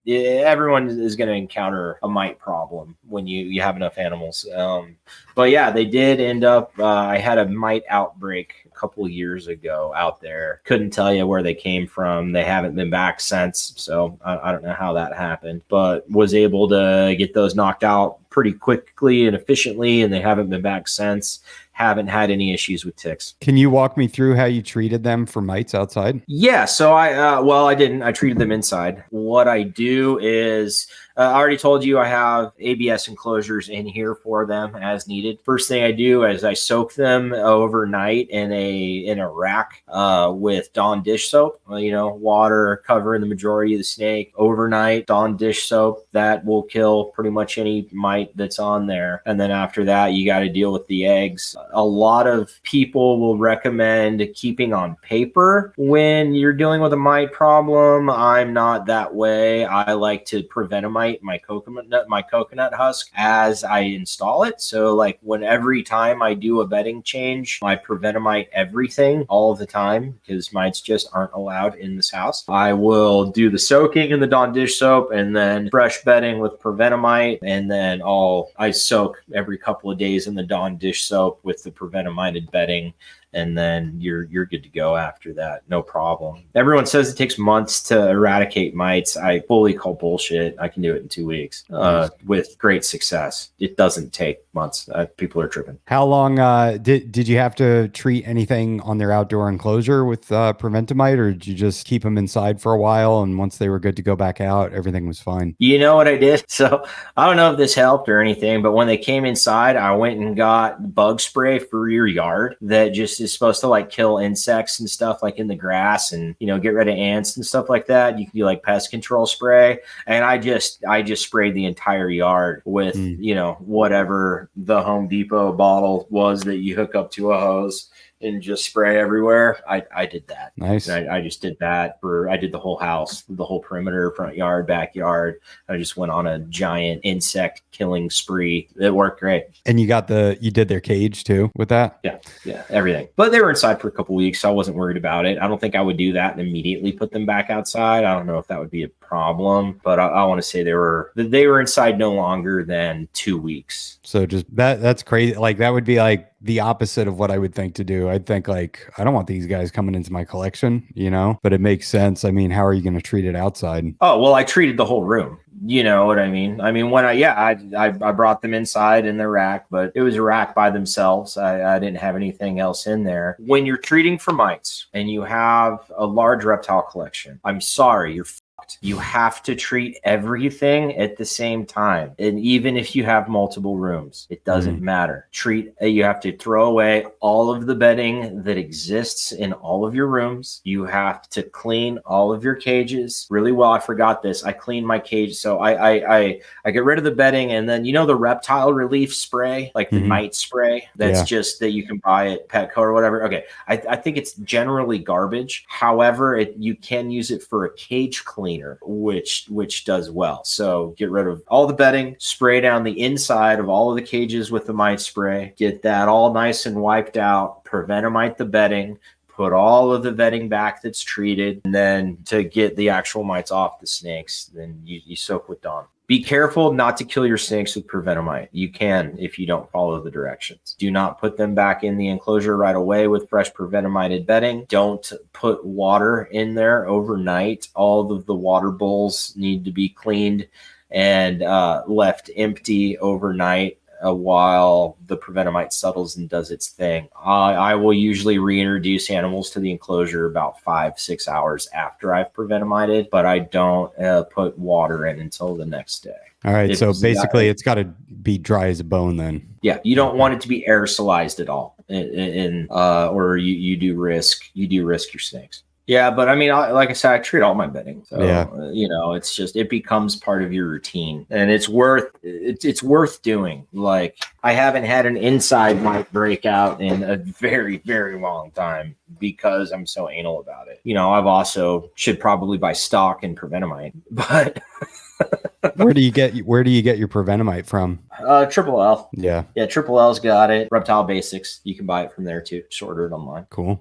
everyone is going to encounter a mite problem when you have enough animals. But yeah, they did end up, I had a mite outbreak a couple of years ago out there. Couldn't tell you where they came from. They haven't been back since. So I don't know how that happened, but was able to get those knocked out pretty quickly and efficiently. And they haven't been back since. Haven't had any issues with ticks. Can you walk me through how you treated them for mites outside? Yeah, so I didn't. I treated them inside. What I do is, I already told you I have ABS enclosures in here for them as needed. First thing I do is I soak them overnight in a rack with Dawn dish soap. Water covering the majority of the snake overnight. Dawn dish soap that will kill pretty much any mite that's on there. And then after that, you got to deal with the eggs. A lot of people will recommend keeping on paper when you're dealing with a mite problem. I'm not that way. I like to preventamite my coconut husk as I install it. So like every time I do a bedding change, I preventamite everything all the time because mites just aren't allowed in this house. I will do the soaking in the Dawn dish soap and then fresh bedding with preventamite, and then I soak every couple of days in the Dawn dish soap with the preventamited bedding, and then you're good to go after that. No problem. Everyone says it takes months to eradicate mites. I fully call bullshit. I can do it in 2 weeks with great success. It doesn't take months. People are tripping. How long did you have to treat anything on their outdoor enclosure with preventamite, or did you just keep them inside for a while, and once they were good to go back out, everything was fine? You know what I did? So I don't know if this helped or anything, but when they came inside, I went and got bug spray for your yard that just is supposed to like kill insects and stuff like in the grass and get rid of ants and stuff like that. You can do like pest control spray, and I just sprayed the entire yard with whatever the Home Depot bottle was that you hook up to a hose and just spray everywhere. I did that. Nice. And I just did that I did the whole house, the whole perimeter, front yard, backyard. I just went on a giant insect killing spree. It worked great. And you did their cage too with that? Yeah, everything. But they were inside for a couple of weeks, so I wasn't worried about it. I don't think I would do that and immediately put them back outside. I don't know if that would be a problem, but I want to say they were inside no longer than 2 weeks. So just that's crazy. Like that would be like the opposite of what I would think to do. I'd think like, I don't want these guys coming into my collection, but it makes sense. I mean, how are you going to treat it outside? Oh, well, I treated the whole room. You know what I mean? I mean, when I brought them inside in the rack, but it was a rack by themselves. I didn't have anything else in there. When you're treating for mites and you have a large reptile collection, I'm sorry, you're fucked. You have to treat everything at the same time. And even if you have multiple rooms, it doesn't matter. You have to throw away all of the bedding that exists in all of your rooms. You have to clean all of your cages really well. I forgot this. I clean my cage. So I get rid of the bedding, and then the reptile relief spray, like the mite spray that's just that you can buy at Petco or whatever. Okay. I think it's generally garbage. However, you can use it for a cage cleaner, which does well. So get rid of all the bedding, spray down the inside of all of the cages with the mite spray, get that all nice and wiped out, preventamite the bedding, put all of the bedding back that's treated, and then to get the actual mites off the snakes, then you soak with Dawn. Be careful not to kill your snakes with preventamite. You can if you don't follow the directions. Do not put them back in the enclosure right away with fresh preventamited bedding. Don't put water in there overnight. All of the water bowls need to be cleaned and left empty overnight while the preventamite settles and does its thing. I will usually reintroduce animals to the enclosure about 5-6 hours after I've preventamited, but I don't put water in until the next day. All right. So basically it's got to be dry as a bone then. Yeah. You don't want it to be aerosolized at all. Or you do risk your snakes. Yeah, but I mean, like I said, I treat all my bedding. So, it's just, it becomes part of your routine, and it's worth doing. Like, I haven't had an inside mite breakout in a very, very long time because I'm so anal about it. I've also should probably buy stock in preventamite, but where do you get your preventamite from? Triple L. Yeah. Triple L's got it. Reptile Basics. You can buy it from there too. Just order it online. Cool.